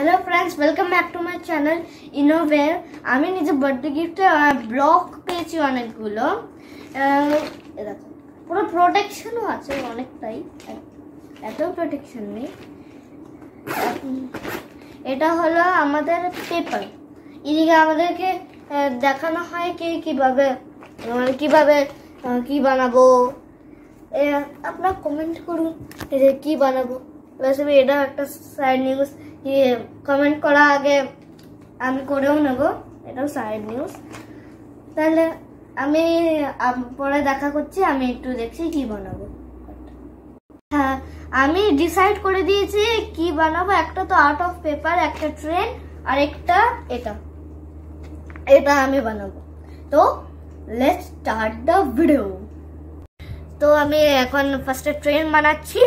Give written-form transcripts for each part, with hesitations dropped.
Hello friends, welcome back to my channel Innoware. আমি নিজে birthday গিফটে block পেয়েছি অনেকগুলো। পুরো প্রোটেকশনও আছে অনেকটাই, এত প্রোটেকশন নেই। এটা হলো আমাদের পেপার। এদিকে আমাদেরকে দেখানো হয় কিভাবে কি বানাবো। আপনারা কমেন্ট করুন যে কি বানাবো। वैसे भी এটা একটা সাইড নিউজ, কমেন্ট করা আগে আমি করেও নেব, এটাও সাইড নিউজ। তাহলে আমি পরে দেখা করছি, আমি একটু দেখছি কি বানাবো। হ্যাঁ, আমি ডিসাইড করে দিয়েছি কি বানাবো। একটা তো আর্ট অফ পেপার, একটা ট্রেন, আর একটা এটা আমি বানাবো। তো লেটস স্টার্ট দ্য ভিডিও। তো আমি এখন ফার্স্টে ট্রেন বানাচ্ছি।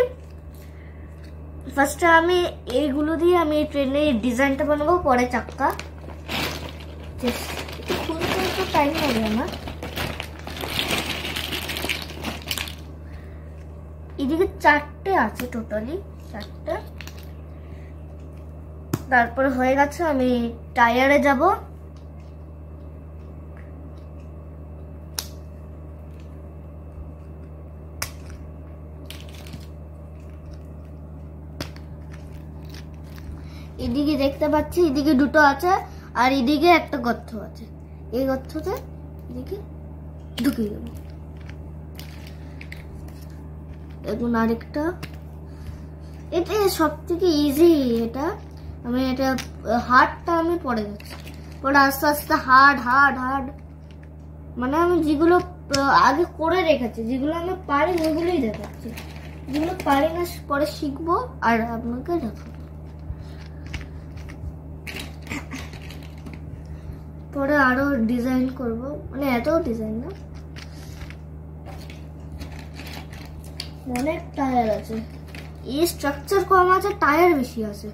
ফার্স্টে আমি এইগুলো দিয়ে আমি ট্রেনের ডিজাইনটা বানাবো, পরে চাক্কা। খুলতে একটু টাইম লাগে আমার। এদিকে চারটে আছে, টোটালি চারটে। তারপরে হয়ে গেছে, আমি টায়ারে যাব। এদিকে দেখতে পাচ্ছি, এদিকে দুটো আছে আর এদিকে একটা গর্ত আছে। এই গর্ততে এদিকে ঢুকে যাবো। এখন আরেকটা, এটা সব থেকে ইজি। এটা হার্ডটা আমি পরে যাচ্ছি, পরে আস্তে আস্তে হার্ড মানে আমি যেগুলো আগে করে রেখেছি, যেগুলো আমি পারি ওইগুলোই দেখাচ্ছি। যেগুলো পারি না পরে শিখবো আর আপনাকে দেখাবো। পরে আরো ডিজাইন করব, মানে এত ডিজাইন না। অনেক টায়ার আছে, এই স্ট্রাকচার কম আছে, টায়ার বেশি আছে।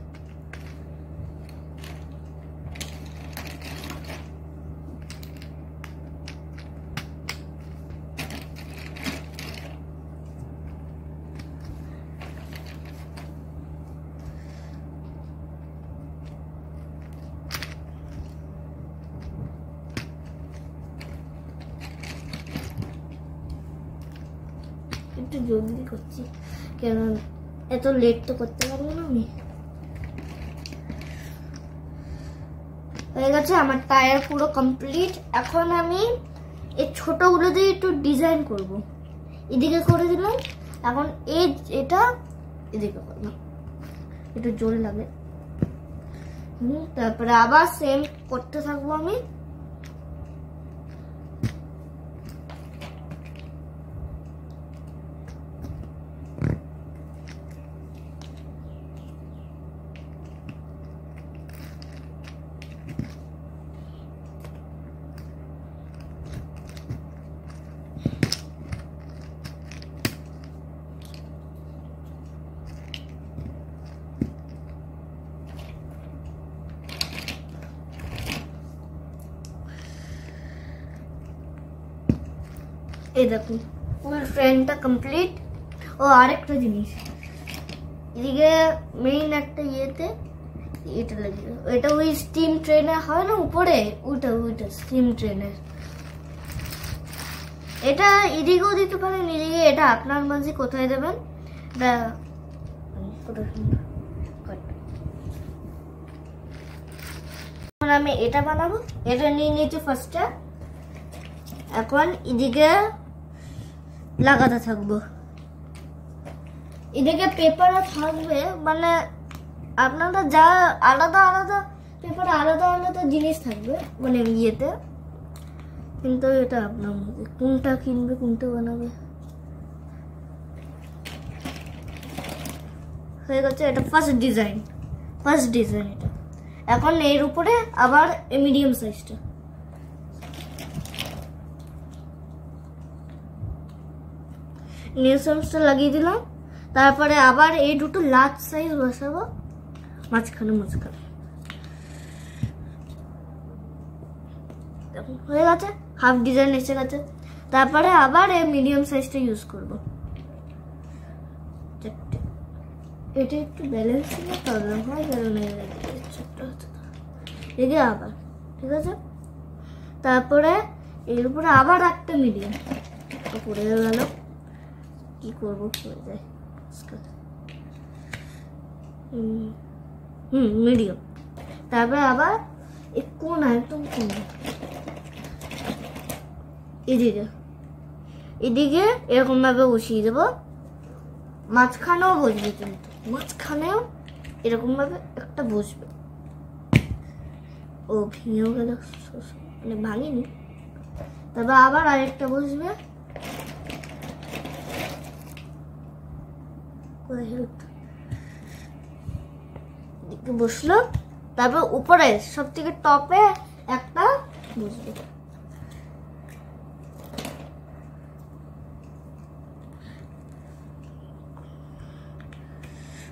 একটু জলদি করছি, কারণ এত লেট তো করতে পারবো না আমি। হয়ে গেছে আমার টায়ার পুরো কমপ্লিট। এখন আমি এই ছোটগুলো দিয়ে একটু ডিজাইন করব। এদিকে করে দিলাম, এখন এটা এদিকে করলাম, একটু জোর লাগে। তারপরে আবার সেম করতে থাকবো আমি। এই দেখুন ফুল ট্রেনটা কমপ্লিট। ও আরেকটা জিনিস, এদিকে মেইন একটা ইয়েতে এটা লাগে, এটা ওই স্টিম ট্রেনে হয় না উপরে, ওইটা স্টিম ট্রেনের। এটা এদিকেও দিতে পারেন, এদিকে, এটা আপনার মাঝে কোথায় দেবেন। এখন আমি এটা বানাবো। এটা নিয়ে নিয়েছি ফার্স্টে। এখন এদিকে লাগাতে থাকবো। এদিকে পেপারও থাকবে, মানে আপনারা যা আলাদা পেপার আলাদা জিনিস থাকবে, মানে ইয়েতে। কিন্তু এটা আপনার মধ্যে কোনটা কিনবে, কোনটা বানাবে। হয়ে গেছে, এটা ফার্স্ট ডিজাইন এটা। এখন এর উপরে আবার মিডিয়াম সাইজটা। নেলসনটা লাগিয়ে দিলাম। তারপরে আবার এই দুটো লার্জ সাইজ বসাবো মাঝখানে। হয়ে গেছে, হাফ ডিজাইন এসে গেছে। তারপরে আবার এই মিডিয়াম সাইজটা ইউজ করব। এটা একটু ব্যালেন্সিং এর প্রবলেম হয়, কারণ এদিকে আবার, ঠিক আছে। তারপরে এর উপরে আবার একটা মিডিয়াম পড়ে গেল, কি করবো, পড়ে যায়। মিডিয়াম, তারপরে আবার কোনা, একদম কোনা, এদিকে এদিকে এরকম ভাবে বসিয়ে দেবো। মাঝখানেও বসবে, কিন্তু মাঝখানেও এরকম ভাবে একটা বসবে। ও ভেঙেও গেল, মানে ভাঙিনি। তারপর আবার আরেকটা বসবে, বসলো। তারপর উপরে সব থেকে টপে একটা বসবে।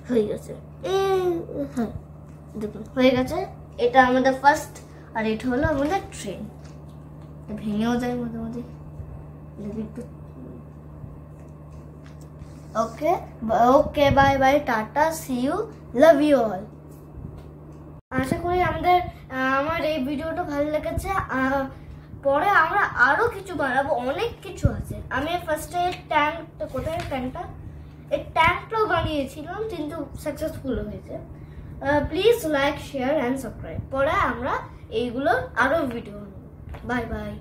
হয়ে গেছে, হ্যাঁ দেখুন হয়ে গেছে। এটা আমাদের ফার্স্ট, আর এটা হলো আমাদের ট্রেন। ভেঙেও যায় মাঝে মাঝে। Okay okay, bye bye, tata, see you, love you all. আশা করি আমার এই ভিডিওটা ভালো লেগেছে। পরে আমরা আরো কিছু বানাবো, অনেক কিছু আছে। আমি ফার্স্টে ট্যাঙ্কটা, কোথায় ট্যাঙ্কটা, এই ট্যাঙ্কটাও বানিয়েছিলাম, কিন্তু সাকসেসফুল হয়েছে। Please like, share and subscribe. পরে আমরা এইগুলো আরো ভিডিও বানাবো। Bye bye.